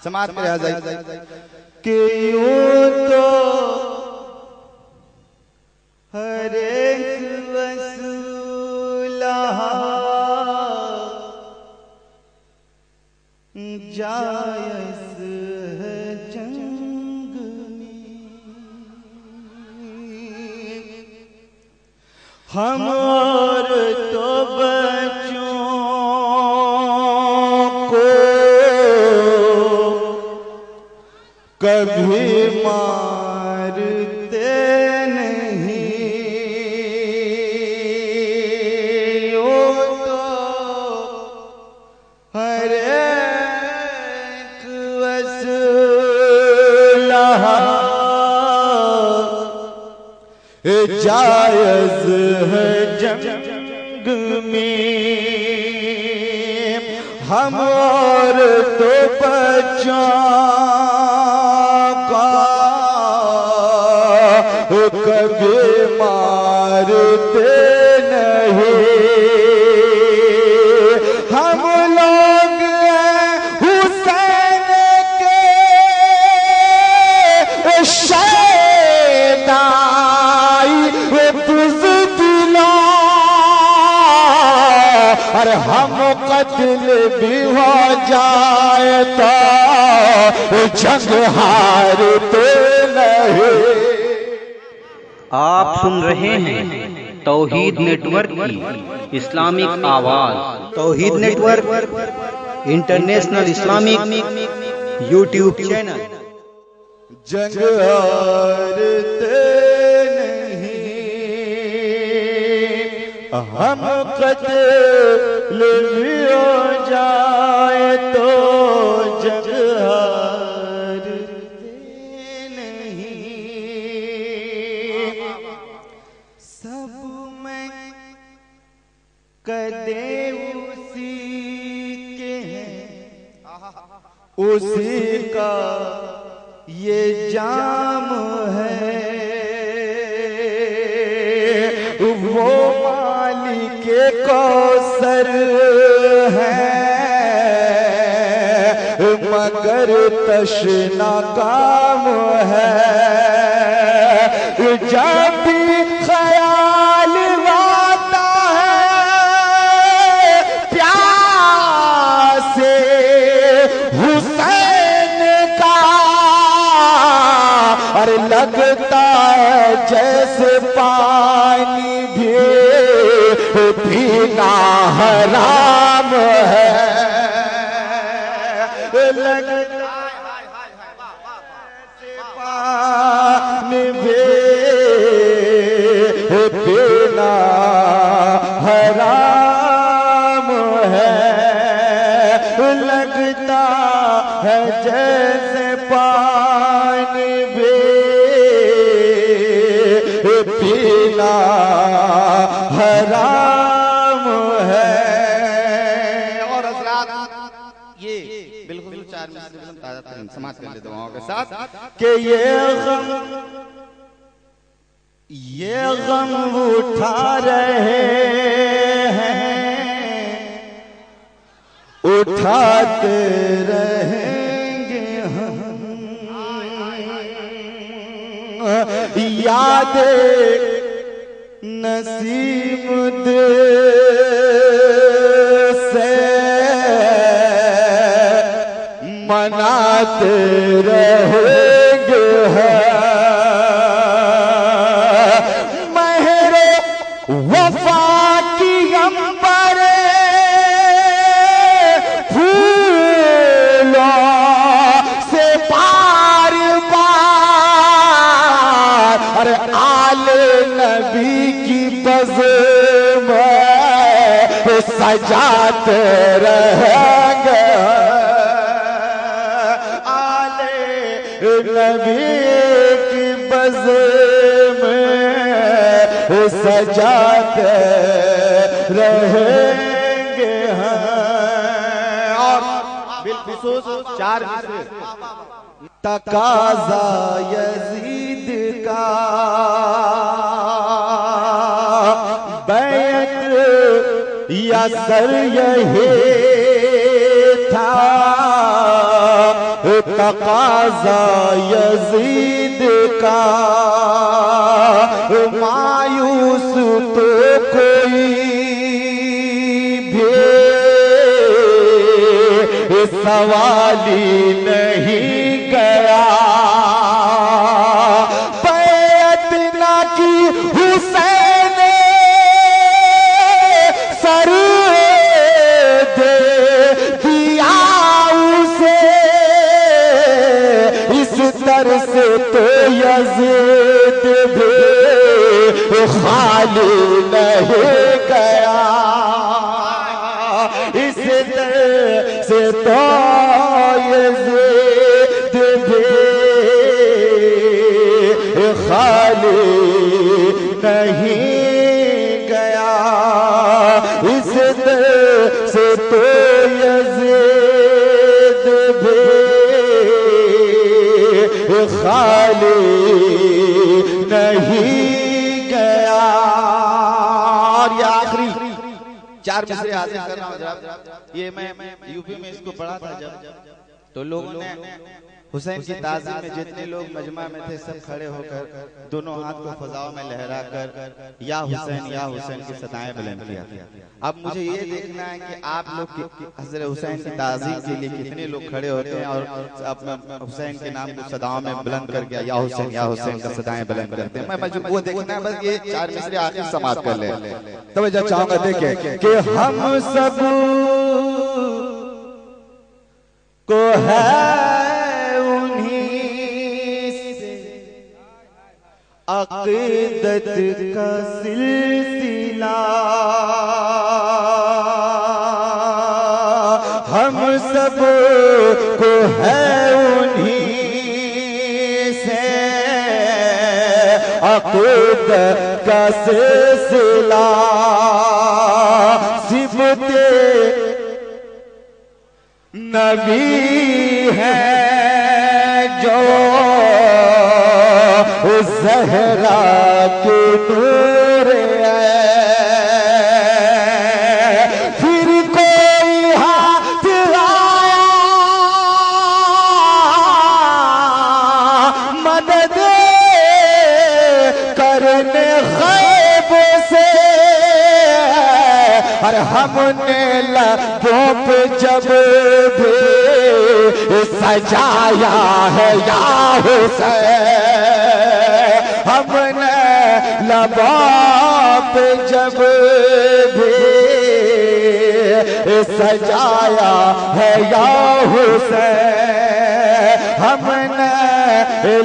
समाज में रह जाए कि यूं तो हर एक वसूला जायज़ है जंग में, हम और तो बच्चों को कभी मारते नहीं, वो तो हर एक वसूला जायज़ है जंग में, हम और तो बच्चों का कभी मारते नहीं, हम लोग हुसैन के शैदाई बुज़दिलों, और हम कत्ल भी हो जाए तो जंग हारते नहीं। आप सुन रहे हैं तौहीद नेटवर्क की इस्लामिक आवाज। Tauheed network international Islamic YouTube channel. जंग हारते नहीं, हम कत्ल भी हो जाए तो जंग हारते नहीं। सब में कदे उसी के हैं, उसी का ये जाम है, वो मालिके कौसर है, मगर तशना काम है। जब भी ख्याल आता है प्यासे हुसैन का, अरे लगता है जैसे पानी भी पीना हराम है, लगता है पानी भी पीना हराम है, लगता है जैसे पानी भी पीना हराम है। और हज़रात ये बिल्कुल 4 मिनट ताज़ा तरीन समाज कर लेते दुआओं के साथ कि ये गम उठा रहे हैं, उठाते रहेंगे हम, याद नसीम दिल से मनाते रहेंगे हम, महरे वफा की अंबर फूलों से बार बार, अरे आले नबी की बज़्म में सजाते रहेंगे, आले नबी की बज़्म में सजाते रहेंगे हम। और बिलखुसूस 4 मिसरे तकाज़ा यज़ीद का बैत या सर यही था, तकाजा यजीद का, मायूस तो कोई भी सवाली नहीं गया। बैत ना की हुसैन सर दे दिया उसे, इस तरह से तो यजीद भी खाली नहीं गया। इस तरह से तो यजीद भी खाली नहीं गया। इस तरह से तो यजीद भी खाली नहीं गया। और ये आखिरी 4 मिसरे हासिल कर रहा हूँ। ये मैं यूपी में इसको पढ़ा था जब, तो लोगों ने हुसैन की ताज़ीम में जितने लोग मजमा में थे सब खड़े होकर दोनों हाथ को फजाओं में लहराकर या हुसैन की सदाएं बुलंद किया। अब मुझे ये देखना है कि आप लोग हज़रत हुसैन की ताज़ीम के लिए कितने लोग खड़े होते हैं और अपना हुसैन के नाम को सदाओं में बुलंद करके या हुसैन का सदाएं बुलंद करते हैं। मैं वो देखना है, बस ये 4 मिसरे आखिर समाप्त कर ले। तो मैं चाहूंगा देखें कि हम सब को है अक़ीदत का सिलसिला, हम सब को है उन्हीं से अक़ीदत का सिलसिला। सिफ़ते नबी है जो ज़हरा के नूर है, फिर कोई हाथ लाया मदद करने ग़ैब से। और हमने लबों पे जब भी सजाया है या हुसैन, हमने लबों पे जब भी सजाया है या हुसैन, हमने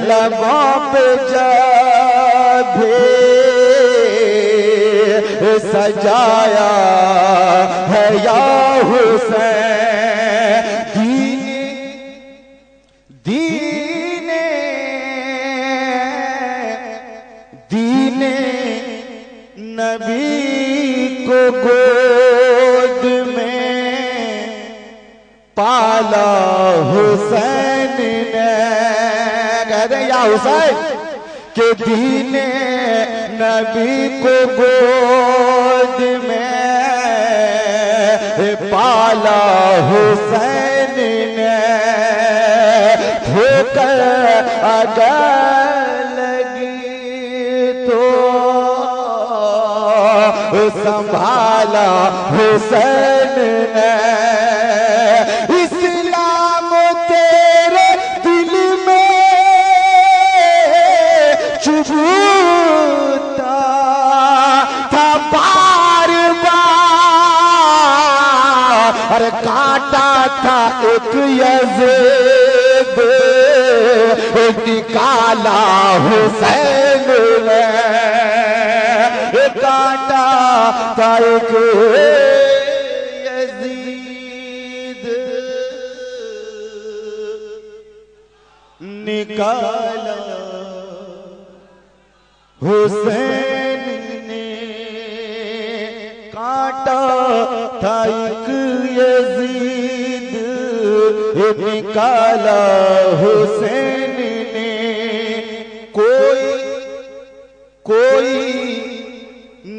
लबों पे जब भी सजाया है या हुसैन। दीने नबी को गोद में पाला हुसैन ने। कहते या हुसैन के दीने नबी को गोद में पाला हुसैन ने। ठोकर अगर लगी तो संभाला हुसैन ने। इस्लाम तेरे दिल में चुभता था बार बार, और काटा था एक यज़ीद निकाला हुसैन ने। काटा था एक यज़ीद निकाला हुसैन ने। काटा था एक यज़ीद निकाला हुसैन ने। कोई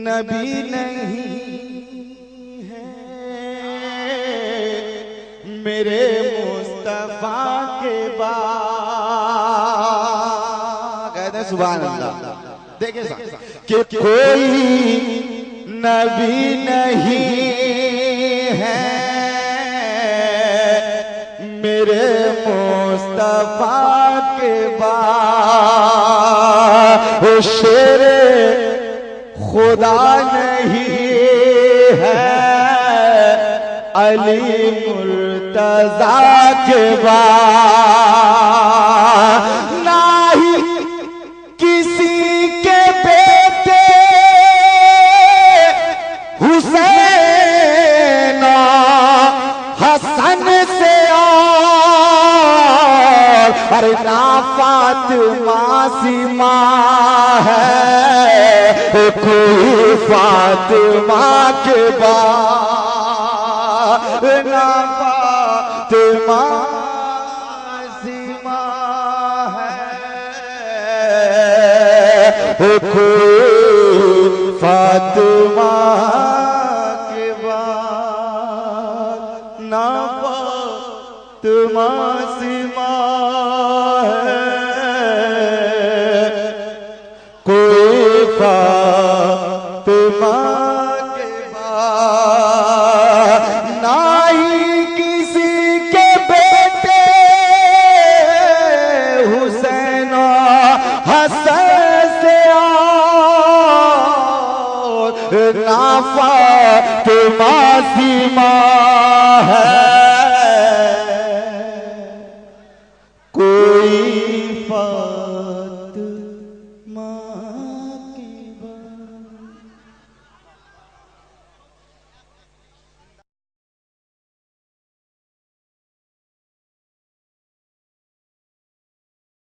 नबी नहीं है मेरे मुस्तफा के बाद कहते हैं सुभान अल्लाह। देखिए कि कोई नबी नहीं है मेरे मुस्तफा के बाद, शेरे खुदा नहीं है अली मुर्तजा के बाद, ना ही किसी के बेटे हुसैन हसन से और अरे ना फातिमा सीमा है कोई फातिमा के बाद, ना फातिमा सीमा है कोई फातिमा के बाद, ना फातिमा सीमा है कोई फातिमा के बाद, ना ही किसी के बेटे हुसैन हसन से और ना फातिमा सीमा है